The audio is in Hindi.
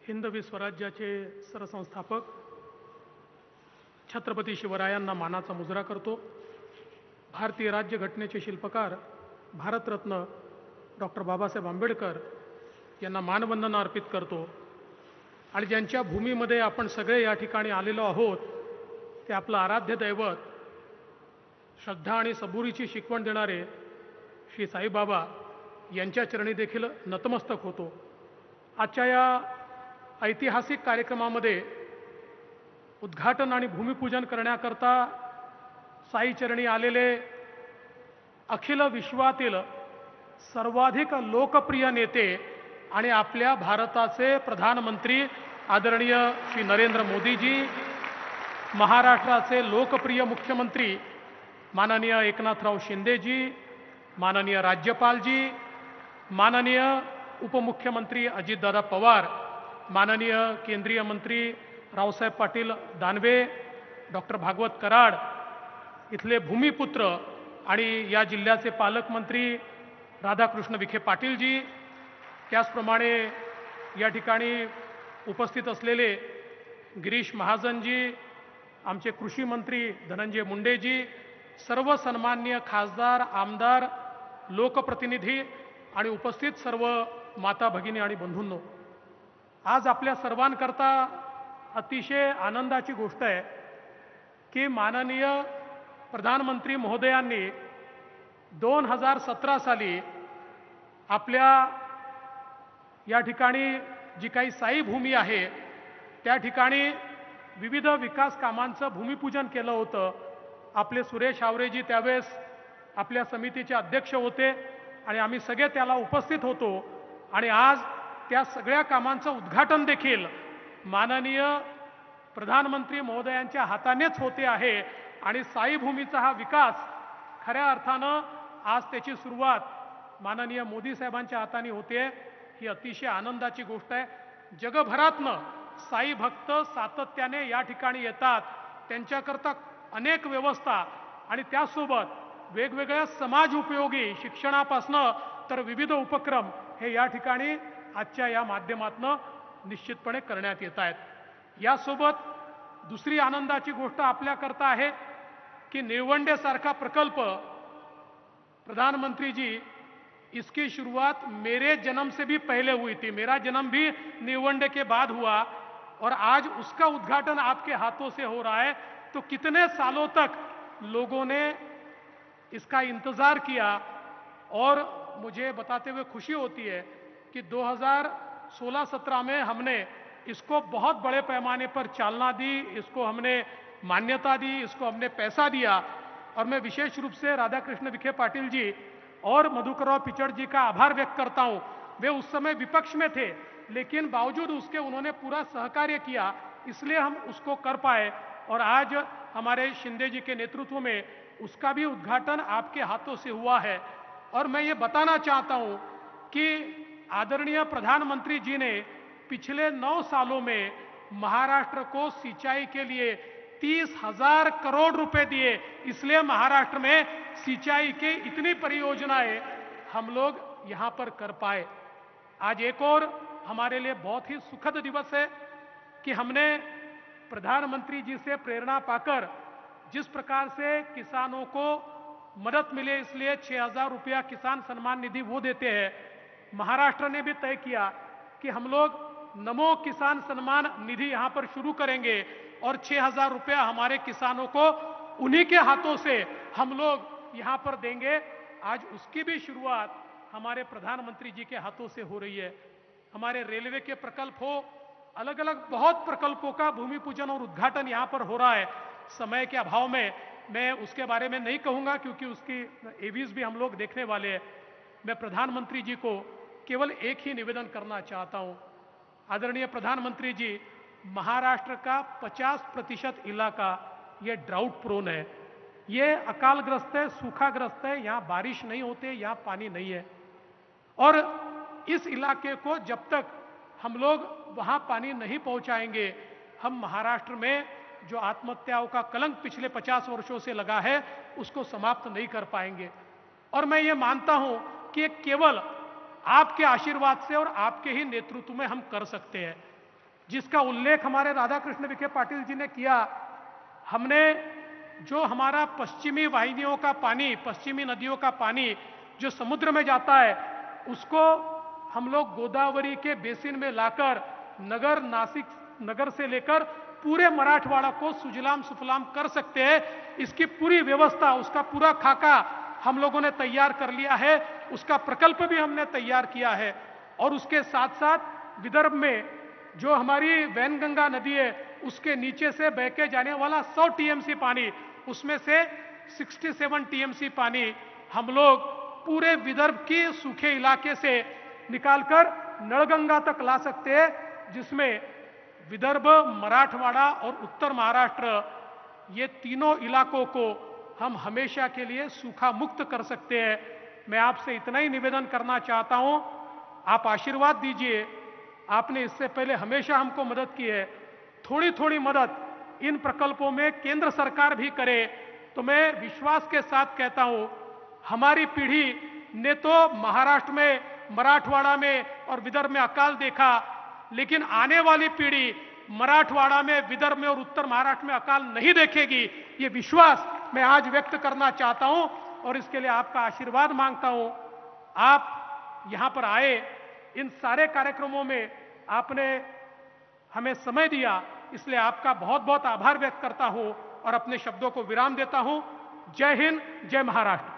हिंदवी स्वराज्याचे सरसंस्थापक छत्रपती शिवरायांना मानाचा मुजरा करतो. भारतीय राज्यघटनेचे शिल्पकार भारतरत्न डॉक्टर बाबासाहेब आंबेडकर यांना मानवंदना अर्पित करतो. आणि ज्यांच्या भूमीमध्ये आपण सगळे या ठिकाणी आलेलो आहोत ते आपलं आराध्य दैवत, श्रद्धा आणि सबुरीची शिकवण देणारे श्री साईबाबा यांच्या चरणी देखील नतमस्तक होतो. आजच्या या ऐतिहासिक कार्यक्रमामध्ये उद्घाटन आणि भूमिपूजन करण्याकरता साईचरणी आलेले अखिल विश्वातील सर्वाधिक लोकप्रिय नेते आणि आपल्या भारताचे प्रधानमंत्री आदरणीय श्री नरेंद्र मोदीजी, महाराष्ट्राचे लोकप्रिय मुख्यमंत्री माननीय एकनाथराव शिंदेजी, माननीय राज्यपालजी, माननीय उपमुख्यमंत्री अजितदादा पवार, माननीय केंद्रीय मंत्री रावसाहेब पाटील दानवे, डॉक्टर भागवत कराड, इथले भूमिपुत्र आणि या जिल्ह्याचे पालकमंत्री राधाकृष्ण विखे पाटीलजी, त्याचप्रमाणे या ठिकाणी उपस्थित असलेले गिरीश महाजनजी, आमचे कृषी मंत्री धनंजय मुंडेजी, सर्व सन्माननीय खासदार, आमदार, लोकप्रतिनिधी आणि उपस्थित सर्व माता भगिनी आणि बंधूंनो, आज आपल्या सर्वांकरता अतिशय आनंदाची गोष्ट आहे की माननीय प्रधानमंत्री महोदयांनी 2017 साली आपल्या या ठिकाणी जी काही साई भूमी आहे त्या ठिकाणी विविध विकास कामांचं भूमिपूजन केलं होतं. आपले सुरेश हावरेजी त्यावेळेस आपल्या समितीचे अध्यक्ष होते आणि आम्ही सगळे त्याला उपस्थित होतो. आणि आज त्या सगळ्या कामांचं उद्घाटन देखील माननीय प्रधानमंत्री महोदयांच्या हातानेच होते आहे. आणि साई भूमीचा हा विकास खऱ्या अर्थानं आज त्याची सुरुवात माननीय मोदी साहेबांच्या हाताने होते. ही अतिशय आनंदाची गोष्ट आहे. जगभरातनं साई भक्त सातत्याने या ठिकाणी येतात. त्यांच्याकरता अनेक व्यवस्था आणि त्यासोबत वेगवेगळ्या समाज उपयोगी शिक्षणापासनं तर विविध उपक्रम हे या ठिकाणी आजच्या या माध्यमातनं निश्चितपणे करण्यात येत आहेत. यासोबत दुसरी आनंदाची गोष्ट आपल्याकरता आहे की निळवंडेसारखा प्रकल्प प्रधानमंत्री जी इसकी शुरुआत मेरे जन्म से भी पहले हुई थी. मेरा जन्म भी निळवंडे के बाद हुआ और आज उसका उद्घाटन आपके हाथों से हो रहा है. तो कितने सालों तक लोगों ने इसका इंतजार किया और मुझे बताते हुए खुशी होती है कि 2016-17 में हमने इसको बहुत बड़े पैमाने पर चालना दी, इसको हमने मान्यता दी, इसको हमने पैसा दिया. और मैं विशेष रूप से राधाकृष्ण विखे पाटिल जी और मधुकरराव पिचड़ जी का आभार व्यक्त करता हूं. वे उस समय विपक्ष में थे लेकिन बावजूद उसके उन्होंने पूरा सहकार्य किया, इसलिए हम उसको कर पाए. और आज हमारे शिंदे जी के नेतृत्व में उसका भी उद्घाटन आपके हाथों से हुआ है. और मैं ये बताना चाहता हूं कि आदरणीय प्रधानमंत्री जी ने पिछले 9 सालों में महाराष्ट्र को सिंचाई के लिए 30,000 करोड़ रुपए दिए. इसलिए महाराष्ट्र में सिंचाई के इतनी परियोजनाएं हम लोग यहां पर कर पाए. आज एक और हमारे लिए बहुत ही सुखद दिवस है कि हमने प्रधानमंत्री जी से प्रेरणा पाकर जिस प्रकार से किसानों को मदद मिले इसलिए 6,000 रुपया किसान सम्मान निधि वो देते हैं. महाराष्ट्र ने भी तय किया कि हम लोग नमो किसान सम्मान निधि यहां पर शुरू करेंगे और 6,000 रुपया हमारे किसानों को उन्हीं के हाथों से हम लोग यहां पर देंगे. आज उसकी भी शुरुआत हमारे प्रधानमंत्री जी के हाथों से हो रही है. हमारे रेलवे के प्रकल्प हो, अलग अलग बहुत प्रकल्पों का भूमि पूजन और उद्घाटन यहां पर हो रहा है. समय के अभाव में मैं उसके बारे में नहीं कहूंगा क्योंकि उसकी एवीज भी हम लोग देखने वाले हैं. मैं प्रधानमंत्री जी को केवल एक ही निवेदन करना चाहता हूं. आदरणीय प्रधानमंत्री जी, महाराष्ट्र का 50% इलाका ये ड्राउट प्रोन है, ये अकालग्रस्त है, सूखाग्रस्त है. यहाँ बारिश नहीं होते, यहाँ पानी नहीं है. और इस इलाके को जब तक हम लोग वहाँ पानी नहीं पहुँचाएंगे, हम महाराष्ट्र में जो आत्महत्याओं का कलंक पिछले 50 वर्षों से लगा है उसको समाप्त नहीं कर पाएंगे. और मैं ये मानता हूं कि केवल आपके आशीर्वाद से और आपके ही नेतृत्व में हम कर सकते हैं. जिसका उल्लेख हमारे राधाकृष्ण विखे पाटिल जी ने किया। हमने जो हमारा पश्चिमी वाहिनियों का पानी, पश्चिमी नदियों का पानी जो समुद्र में जाता है, उसको हम लोग गोदावरी के बेसिन में लाकर नगर, नासिक नगर से लेकर पूरे मराठवाड़ा को सुजलाम सुफलाम कर सकते हैं। इसकी पूरी व्यवस्था, उसका पूरा खाका हम लोगों ने तैयार कर लिया है, उसका प्रकल्प भी हमने तैयार किया है। और उसके साथ साथ विदर्भ में जो हमारी वैनगंगा नदी है, उसके नीचे से बह के जाने वाला 100 टीएमसी पानी, उसमें से 67 टीएमसी पानी हम लोग पूरे विदर्भ के सूखे इलाके से निकालकर नळगंगा तक ला सकते हैं, जिसमें विदर्भ, मराठवाड़ा और उत्तर महाराष्ट्र, ये तीनों इलाकों को हम हमेशा के लिए सूखा मुक्त कर सकते हैं। मैं आपसे इतना ही निवेदन करना चाहता हूं, आप आशीर्वाद दीजिए। आपने इससे पहले हमेशा हमको मदद की है, थोड़ी थोड़ी मदद इन प्रकल्पों में केंद्र सरकार भी करे तो मैं विश्वास के साथ कहता हूं, हमारी पीढ़ी ने तो महाराष्ट्र में, मराठवाड़ा में और विदर्भ में अकाल देखा, लेकिन आने वाली पीढ़ी मराठवाड़ा में, विदर्भ में और उत्तर महाराष्ट्र में अकाल नहीं देखेगी। ये विश्वास मैं आज व्यक्त करना चाहता हूं और इसके लिए आपका आशीर्वाद मांगता हूं। आप यहां पर आए, इन सारे कार्यक्रमों में आपने हमें समय दिया, इसलिए आपका बहुत बहुत आभार व्यक्त करता हूं और अपने शब्दों को विराम देता हूं। जय हिंद, जय महाराष्ट्र।